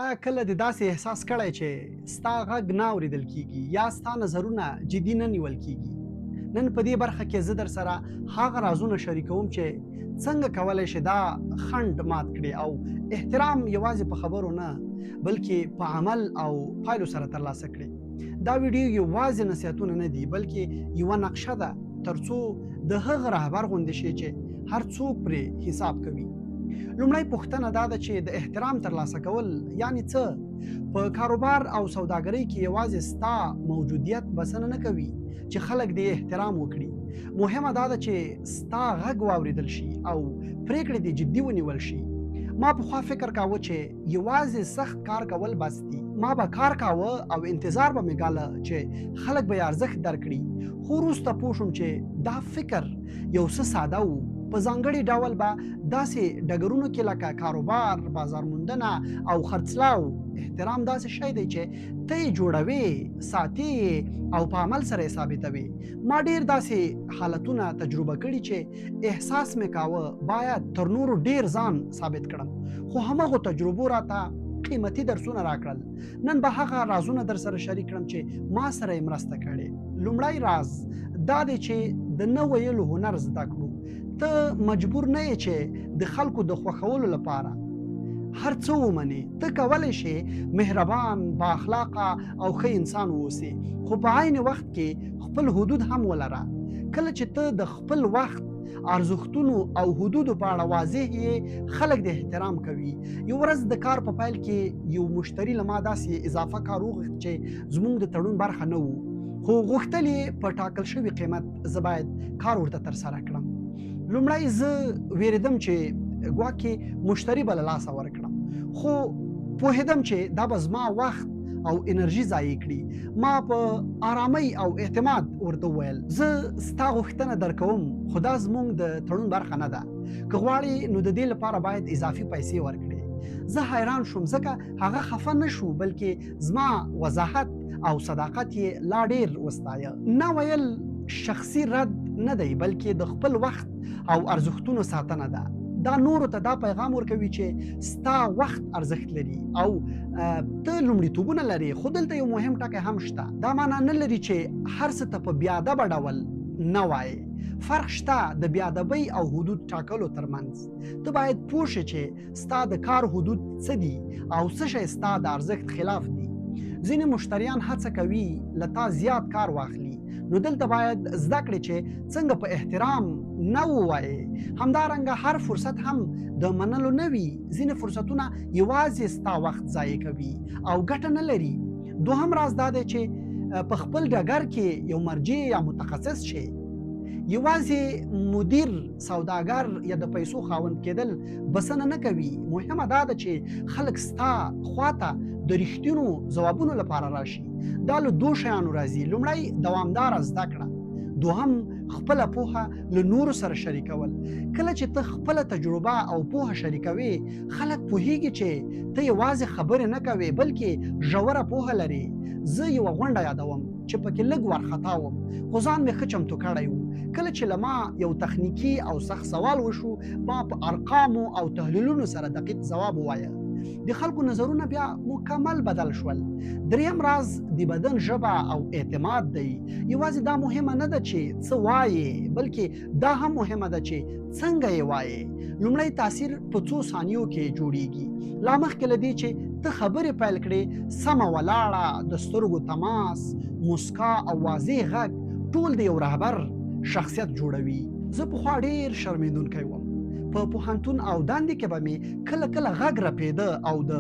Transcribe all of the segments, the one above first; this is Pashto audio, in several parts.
آیا کله د داسې احساس کړی چې ستا غږ نه اورېدل کیږي یا ستا نظرونه جدي نه نیول کیږي؟ نن په دې برخه کې زه در سره هغه رازونه شریکوم چې څنګه کولی شي دا خنډ مات کړي او احترام یوازې په خبرو نه بلکې په عمل او پایلو سره ترلاسه کړي. دا ویډیو یوازې نصیحتونه نه دي بلکې یوه نقشه ده ترڅو د هغه رهبر غوندې شي چې هر څوک پرې حساب کوي. لومړی پوښتنه دا ده چې د احترام ترلاسه کول یعنی څه؟ په کاروبار او سوداګرۍ کې یوازې ستا موجودیت بسنه نه کوي چې خلک دې احترام وکړي، مهمه دا ده چې ستا غږ واورېدل شي او پریکړې دې جدي ونیول شي. ما پخوا فکر کاوه چې یوازې سخت کار کول بس دي. ما به کار کاوه او انتظار به مې ګاله چې خلک به یې ارزښت درکړي، خو وروسته پوه شوم چې دا فکر یو څه ساده و. په ځانګړي ډول به داسې ډګرونو کې لکه کاروبار، بازار موندنه او خرڅلاو احترام داسې شی دی چې ته یې جوړوې، ساتې او په عمل سره یې ثابتوې. ما ډېر داسې حالتونه تجربه کړي چې احساس مې کاوه باید تر نورو ډېر ځان ثابت کړم، خو همغو تجربو راته قیمتي درسونه راکړل. نن به هغه رازونه در سره شریک کړم چې ما سره یې مرسته کړې. لومړی راز دا دی چې د نه ویلو هنر زده کړو. ته مجبور نه یې چې د خلکو د خوښولو لپاره هر څه ومنې. ته کولی شې مهربان، با اخلاقه او ښه انسان واوسې، خو په عین وخت کې خپل حدود هم ولره. کله چې ته د خپل وخت ارزښتونو او حدودو په اړه واضح یې، خلک د احترام کوي. یو ورځ د کار په پیل کې یو مشتری له ما داسې اضافه کار وغوښت چې زموږ د تړون برخه نه و، خو غوښتل یې په ټاکل شوي قیمت زه باید کار ورته ترسره کړم. لومړی زه ویرېدم چې ګواکې مشتری به له لاسه ورکړم، خو پوهېدم چې دا به زما وخت او انرژي ضایع کړي. ما په آرامۍ او اعتماد ورته وویل، زه ستا غوښتنه درکوم خو دا زموږ د تړون برخه نه ده. که غواړې نو د دې لپاره باید اضافي پیسې ورکړې. زه حیران شوم ځکه هغه خفه نه شو بلکې زما وضاحت او صداقت یې لا ډېر وستایه. نه ویل شخصي رد نه دی بلکې د خپل وخت او ارزښتونو ساتنه ده. دا نورو ته دا پیغام ورکوي چې ستا وخت ارزښت لري او ته لومړیتوبونه لري. خو دلته یو مهم ټکی هم شته. دا معنا نه لري چې هر څه ته په بیادبه ډول نه وایې. فرق شته د بیادبۍ او حدود ټاکلو ترمنځ. ته باید پوه شې چې ستا د کار حدود څه دي او څه شی ستا د ارزښت خلاف دي. ځینې مشتریان هڅه کوي له تا زیات کار واخلي، نو دلته باید زده کړې چې څنګه په احترام نه ووایې. همدارنګه هر فرصت هم د منلو نه وي. ځینې فرصتونه یوازې ستا وخت ضایع کوي او ګټه نه لري. دوهم راز دا دی چې په خپل ډګر کې یو مرجع یا متخصص شي. یوازې مدیر، سوداګر یا د پیسو خاوند کېدل بسنه نه کوي. مهمه دا ده چې خلک ستا خواته د رښتینو ځوابونو لپاره راشي. دا له دوه شیانو راځي. لومړی دوامداره زده کړه، دوهم خپله پوهه له نورو سره شریکول. کله چې ته خپله تجربه او پوهه شریکوي، خلک پوهیږي چې ته یوازې خبرې نه کوې بلکې ژوره پوهه لري. زه یوه غونډه یادوم چې پکې لږ وارخطا وم، خو ځان مې ښه چمتو کړی و. کله چې له ما یو تخنیکي او سخت سوال وشو، ما په ارقامو او تحلیلونو سره دقیق ځواب ووایه. د خلکو نظرونه بیا مکمل بدل شول. دریم راز د بدن ژبه او اعتماد دی. یوازې دا مهمه نه ده چې څه وایې بلکې دا هم مهمه ده چې څنګه یې وایې. لومړی تاثیر په څو ثانیو کې جوړیږي. لا مخکې له دې چې ته خبرې پیل کړې، سمه ولاړه، د سترګو تماس، موسکا او واضح غږ ټول د یو رهبر شخصیت جوړوي. زه پخوا ډېر شرمېدونکی وم. په پوهنتون او دندې کې به مې کله کله غږ رپېده او د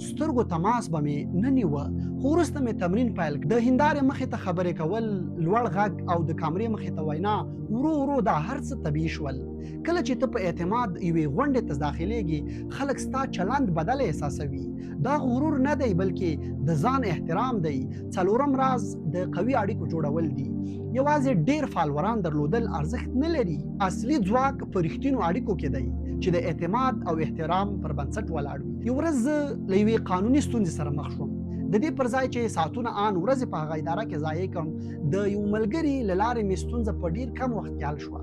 سترګو تماس به مې نه نیوه، خو وروسته مې تمرین پیل کړ. د هندارې مخې ته خبرې کول، لوړ غږ او د کامرې مخې ته وینا، ورو ورو دا هر څه طبیعي شول. کله چې ته په اعتماد یوې غونډې ته داخلېږي، خلک ستا چلند بدل احساسوي. دا غرور نه دی بلکې د ځان احترام دی. څلورم راز د قوي اړیکو جوړول دي. یوازې ډېر فالوران درلودل ارزښت نه لري. اصلي ځواک په رښتینو اړیکو کې دی چې د اعتماد او احترام پر بنسټ ولاړ وي. یو ورځ زه له یوې قانوني ستونزې سره مخ شوم. د دې پر ځای چې ساعتونه آن ورځې په هغه اداره کې ضایع کړم، د یو ملګري له لارې مې ستونزه په ډېر کم وخت کې حل شوه.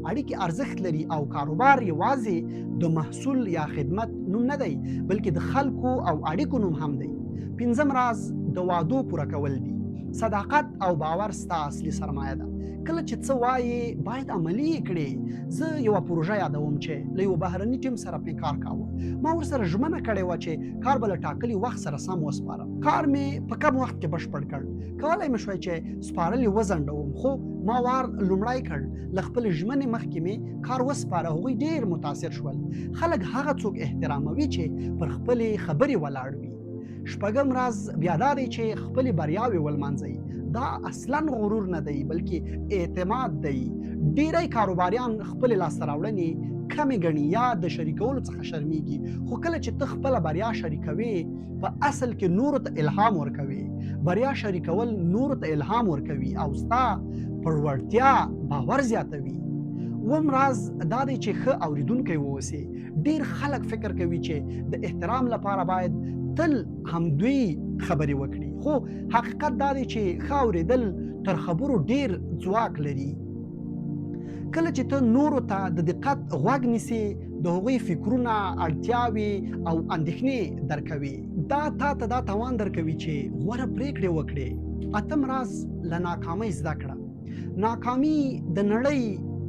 اړیکې ارزښت لري او کاروبار یوازې د محصول یا خدمت نوم نه دی بلکې د خلکو او اړیکو نوم هم دی. پنځم راز د وعدو پوره کول دي. صداقت او باور ستا اصلي سرمایه ده. کله چې څه وایې باید عملي یې کړې. زه یوه پروژه یادوم چې له یو بهرني ټیم سره پرې کار کاوه. ما ورسره ژمنه کړې وه چې کار به له ټاکلي وخت سره سم وسپارم. کار مې په کم وخت کې بشپړ کړ. کولی مې شوی چې سپارل یې وځنډوم خو ما وار لومړی کړ. له خپلې ژمنې مخکې مې کار وسپاره. هغوی ډېر متاثر شول. خلک هغه څوک احتراموي چې پر خپلې خبرې ولاړ وي. شپږم راز بیا دا دی چې خپلې بریاوې ولمانځئ. دا اصلا غرور نه دی بلکې اعتماد دی. ډیری کاروباریان خپلې لاسته راوړنې کمې ګڼي یا د شریکولو څخه شرمیږي. خو کله چې ته خپله بریا شریکوې په اصل کې نورو ته الهام ورکوي. بریا شریکول نورو ته الهام ورکوي او ستا پر وړتیا باور زیاتوي. اووم راز دا دی چې ښه اورېدونکی واوسې. ډیر خلک فکر کوي چې د احترام لپاره باید تل همدوی خبرې وکړي خو حقیقت دا دی چې ښه اورېدل تر خبرو ډیر ځواک لري. کله چې ته نورو ته د دقت غوږ نیسې د هغوی فکرونه، اړتیاوې او اندېښنې درکوي. دا تا ته دا توان درکوي چې غوره پرېکړې وکړې. اتم راز له ناکامۍ زده کړه. ناکامي د نړۍ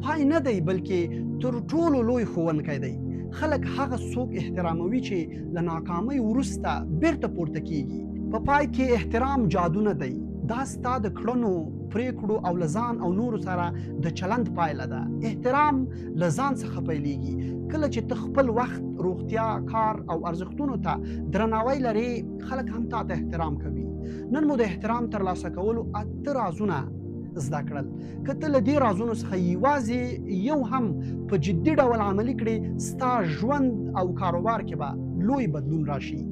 پای نه دی بلکې تر ټولو لوی ښوونکی دی. خلک هغه څوک احتراموي چې له ناکامۍ وروسته بیرته پورته کیږي. په پای کې احترام جادو نه دی. دا ستا د کړنو، پریکړو او له ځان او نورو سره د چلند پایله ده. احترام له ځان څخه پیلېږي. کله چې ته خپل وخت، روغتیا، کار او ارزښتونو ته درناوی لرې خلک هم تا ته احترام کوي. نن مو د احترام ترلاسه کولو 8 رازونه زده کړل. که ته له دې رازونو څخه یوازې یو هم په جدي ډول عملي کړې ستا ژوند او کاروبار کې به لوی بدلون راشي.